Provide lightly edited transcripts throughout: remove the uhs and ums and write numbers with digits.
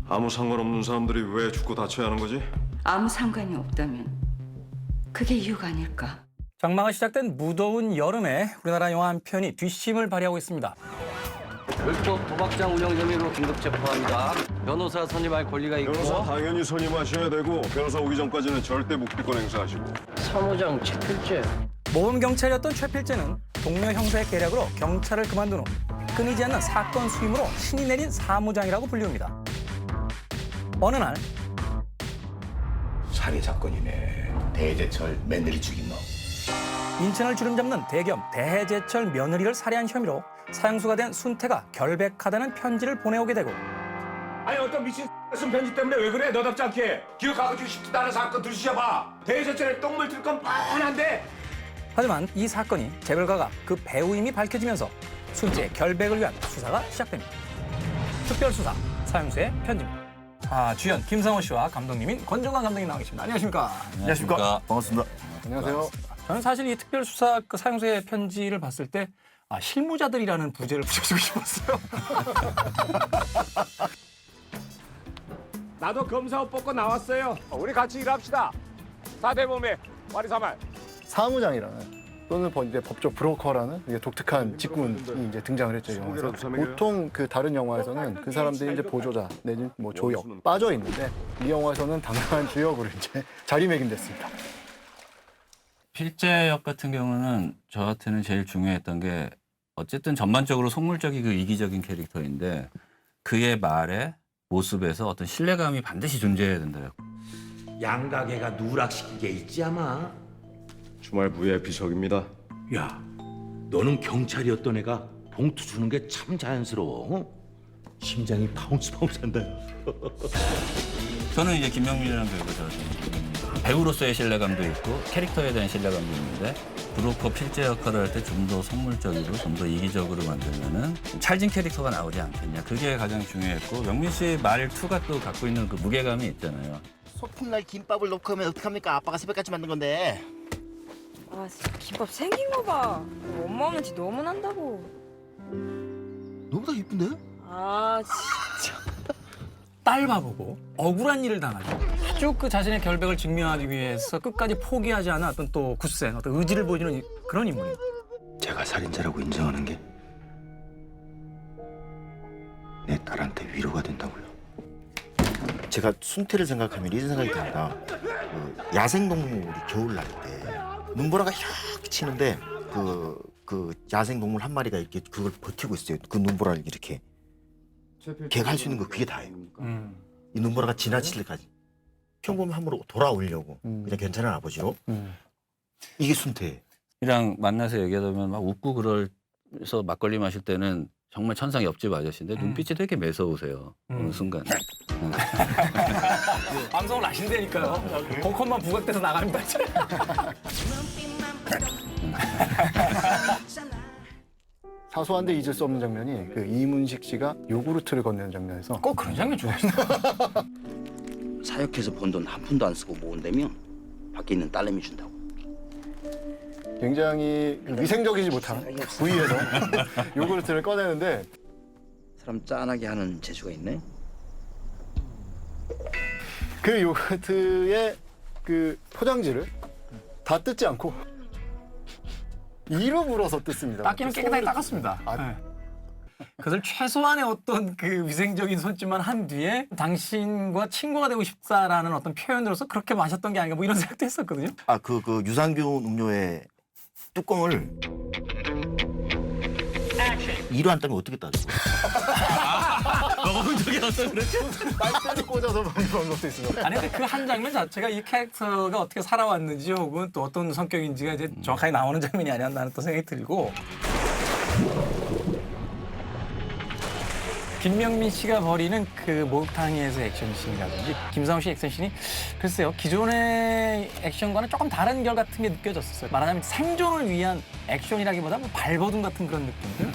아무 상관없는 사람들이 왜 죽고 다쳐야 하는 거지? 아무 상관이 없다면 그게 이유가 아닐까? 장마가 시작된 무더운 여름에 우리나라 영화 한 편이 뒷심을 발휘하고 있습니다. 불법 도박장 운영 혐의로 긴급 체포합니다. 변호사 선임할 권리가 있고 변호사 당연히 선임하셔야 되고 변호사 오기 전까지는 절대 묵비권 행사하시고. 사무장 채필죄. 모범 경찰이었던 최필재는 동료 형사의 계략으로 경찰을 그만둔 후 끊이지 않는 사건 수임으로 신이 내린 사무장이라고 불리웁니다. 어느 날 살해 사건이네. 대재철 며느리 죽인 놈. 인천을 주름잡는 대겸 대제철 며느리를 살해한 혐의로 사형수가 된 순태가 결백하다는 편지를 보내오게 되고 아니 어떤 미친 쓴 편지 때문에 왜 그래? 너답지 않게. 기억하고 싶지도 않은 사건 들으셔봐. 대재철에 똥물 들 건 뻔한데. 하지만 이 사건이 제 결과가 그 배우임이 밝혀지면서 순태의 결백을 위한 수사가 시작됩니다. 특별수사 사형수의 편지입니다. 주연 김상호 씨와 감독님인 권정관 감독님 나와 계십니다. 안녕하십니까? 안녕하십니까. 반갑습니다. 안녕하세요. 저는 사실 이 특별수사 그 사형수의 편지를 봤을 때 실무자들이라는 부제를 붙여주고 싶었어요. 나도 검사 옷 벗고 나왔어요. 우리 같이 일합시다. 사대범의 와리사말. 사무장이라는 또는 이제 법조 브로커라는 이게 독특한 직군이 이제 등장을 했죠, 이 영화에서. 보통 그 다른 영화에서는 그 사람들이 이제 보조자 내지 뭐 조역 빠져 있는데 이 영화에서는 당당한 주역으로 이제 자리매김됐습니다. 필재 역 같은 경우는 저한테는 제일 중요했던 게 어쨌든 전반적으로 속물적이고 이기적인 캐릭터인데 그의 말에 모습에서 어떤 신뢰감이 반드시 존재해야 된다고. 양가게가 누락시킨 게 있지 아마. 주말 부의 비석입니다. 야, 너는 경찰이었던 애가 봉투 주는 게 참 자연스러워. 심장이 파운스 한다. 저는 이제 김명민이라는 배우가 저한테 배우로서의 신뢰감도 있고 캐릭터에 대한 신뢰감도 있는데 브로커 필재 역할을 할 때 좀 더 속물적이고 좀 더 이기적으로 만들면은 찰진 캐릭터가 나오지 않겠냐. 그게 가장 중요했고 명민 씨 말투가 또 갖고 있는 그 무게감이 있잖아요. 소풍날 김밥을 넣고 하면 어떡합니까? 아빠가 새벽까지 만든 건데. 아, 진짜 김밥 생긴 거 봐. 엄마 없는 지 너무 난다고. 너보다 이쁜데? 아, 진짜. 딸 바보고 억울한 일을 당하죠. 아주 그 자신의 결백을 증명하기 위해서 끝까지 포기하지 않은 어떤 또 굳센 어떤 의지를 보여주는 그런 인물입니다. 제가 살인자라고 인정하는 게 내 딸한테 위로가 된다고요. 제가 순태를 생각하면 이런 생각이 듭니다. 그 야생동물이 겨울날 때 눈보라가 이렇게 치는데 그 야생동물 한 마리가 이렇게 그걸 버티고 있어요. 그 눈보라를 이렇게. 걔가 할 수 있는 거 그게 다예요. 이 눈보라가 지나칠 때까지 평범함으로 돌아오려고 그냥 괜찮은 아버지로. 이게 순태예요. 이랑 만나서 얘기하다 보면 막 웃고 그래서 막걸리 마실 때는 정말 천상 옆집 아저씨인데 눈빛이 되게 매서우세요. 어느 순간. 방송을 아신다니까요. 보컷만 부각돼서 나갑니다. 사소한데 잊을 수 없는 장면이 그 이문식 씨가 요구르트를 건네는 장면에서 꼭 그런 장면 좋아했어요. 사역해서 번 돈 한 푼도 안 쓰고 모은다면 밖에 있는 딸내미 준다고. 굉장히 위생적이지 못한 부위에서 요구르트를 꺼내는데 사람 짠하게 하는 재주가 있네. 그 요구르트의 그 포장지를 다 뜯지 않고 이로 물어서 뜯습니다. 닦기는 깨끗하게 닦았습니다. 네. 그것을 최소한의 어떤 그 위생적인 손짓만 한 뒤에 당신과 친구가 되고 싶다라는 어떤 표현으로서 그렇게 마셨던 게 아닌가 뭐 이런 생각도 했었거든요. 그 유산균 음료의 뚜껑을 이로 안 따면 어떻게 따죠? 먹어본 적이 없어 그랬죠? 빨대를 꽂아서 먹는 것도 있습니다. 아니 근데 그 한 장면 자체가 이 캐릭터가 어떻게 살아왔는지 혹은 또 어떤 성격인지가 이제 정확하게 나오는 장면이 아니었나 하는 또 생각이 들고 김명민 씨가 벌이는 그 목욕탕에서 액션씬이라든지 김상우 씨 액션씬이 글쎄요 기존의 액션과는 조금 다른 결 같은 게 느껴졌었어요. 말하자면 생존을 위한 액션이라기보다 뭐 발버둥 같은 그런 느낌들.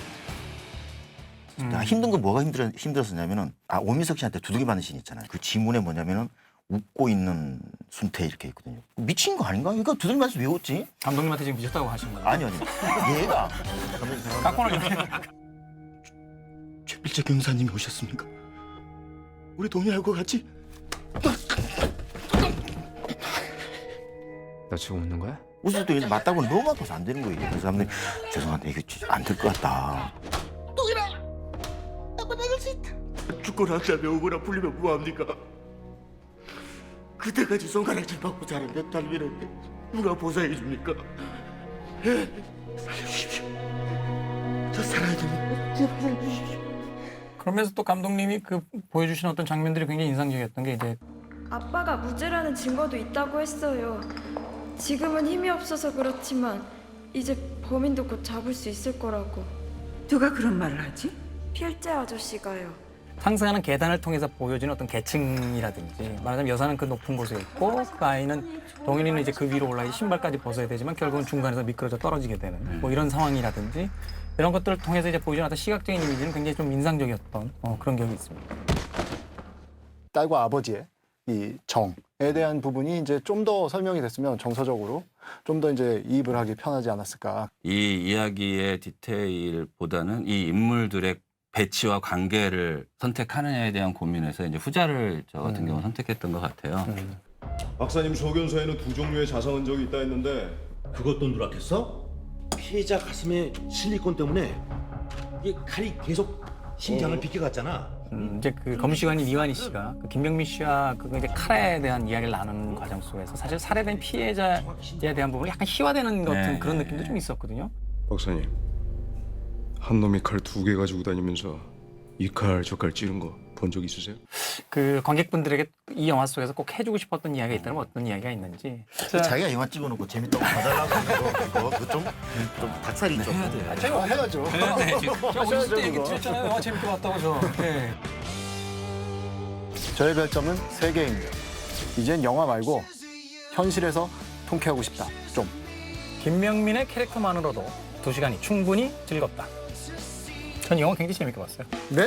힘든 건 뭐가 힘들었었냐면은 오민석 씨한테 두들기 맞는 씬 있잖아요. 그 지문에 뭐냐면은 웃고 있는 순태 이렇게 있거든요. 미친 거 아닌가? 이거 두들기 맞아서 왜 웃지? 감독님한테 지금 미쳤다고 하신 거예요? 아니요. 얘가 갖고 오는 최필재 경사님이 오셨습니까? 우리 동의하고 같이. 너 지금 웃는 거야? 웃을 수도 있는데 맞다고 너무 아파서 안 되는 거예요. 그래서 사람들이 죄송한데 이거 안 될 것 같다. 동일아, 아빠 나갈 수 있다. 죽거나 잠에 오거나 풀리면 뭐합니까? 그때까지 손가락질 받고 자란 내 딸미는데 누가 보상해 줍니까? 살려주십시오. 저 살아야 됩니다. 제발 살려주십시오. 그러면서 또 감독님이 그 보여주신 어떤 장면들이 굉장히 인상적이었던 게 이제 아빠가 무죄라는 증거도 있다고 했어요. 지금은 힘이 없어서 그렇지만 이제 범인도 곧 잡을 수 있을 거라고. 누가 그런 말을 하지? 필재 아저씨가요. 상승하는 계단을 통해서 보여지는 어떤 계층이라든지 말하자면 여자는 그 높은 곳에 있고 그 아이는 동현이는 이제 그 위로 올라가서 신발까지 벗어야 되지만 결국은 중간에서 미끄러져 떨어지게 되는 뭐 이런 상황이라든지 이런 것들을 통해서 이제 보여주는 어떤 시각적인 이미지는 굉장히 좀 인상적이었던 그런 기억이 있습니다. 딸과 아버지의 이 정에 대한 부분이 이제 좀 더 설명이 됐으면 정서적으로 좀 더 이제 이입을 하기 편하지 않았을까. 이 이야기의 디테일보다는 이 인물들의 배치와 관계를 선택하느냐에 대한 고민에서 이제 후자를 저 같은 경우 선택했던 것 같아요. 박사님 소견서에는 두 종류의 자상 흔적이 있다 했는데 그것도 누락했어? 피해자 가슴에 실리콘 때문에 이게 칼이 계속 심장을 비껴갔잖아. 이제 그 검시관인 이완희 씨가 그 김병민 씨와 그 이제 칼에 대한 이야기를 나누는 과정 속에서 사실 살해된 피해자에 대한 부분이 약간 희화되는 것 같은 그런 느낌도 좀 있었거든요. 박사님 한 놈이 칼 2개 가지고 다니면서 이 칼 저 칼 찌른 거 본 적 있으세요? 그 관객분들에게 이 영화 속에서 꼭 해주고 싶었던 이야기가 있다면 어떤 이야기가 있는지. 자기가 영화 찍어놓고 재밌다고 봐달라고 하는 거 그거 좀 닭살이 있죠. 해야 돼. 제가 해야죠. 제가 우리 때 얘기 드렸잖아요. 영화 재밌게 봤다고 저. 네. 저의 별점은 3개입니다. 이젠 영화 말고 현실에서 통쾌하고 싶다. 좀. 김명민의 캐릭터만으로도 2시간이 충분히 즐겁다. 전 이 영화 굉장히 재밌게 봤어요. 네?